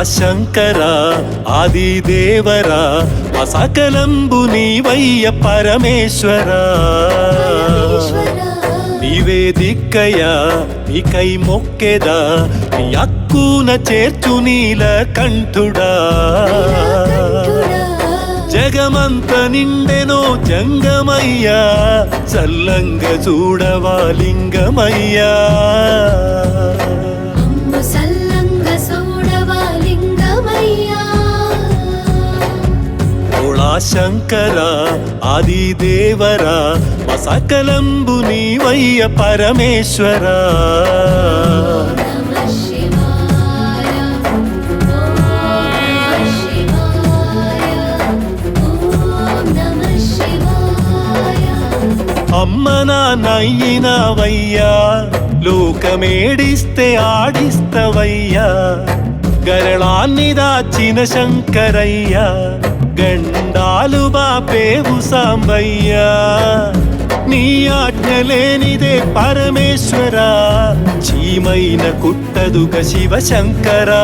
శంకర ఆదిదేవర సకలంబు నీవయ్య పరమేశ్వర నీవే దిక్కయ్యా నీకై మొక్కెదా నీ అక్కున చేర్చు నీలకంఠుడా జగమంత నిండెనో జంగమయ్యా చల్లంగ చూడవా లింగమయ్యా శంకర ఆదిదేవర సకలంబు నీవయ్య పరమేశ్వర అమ్మ నాన్నయ్యినవయ్యా లోకమేడిస్తే ఆడిస్తవయ్యా గరళాన్ని దాచిన శంకరయ్యా గండాలు బాపేవు సాంబయ్యా నీ ఆజ్ఞ లేనిదే పరమేశ్వర చీమైన కుట్టదుక శివశంకరా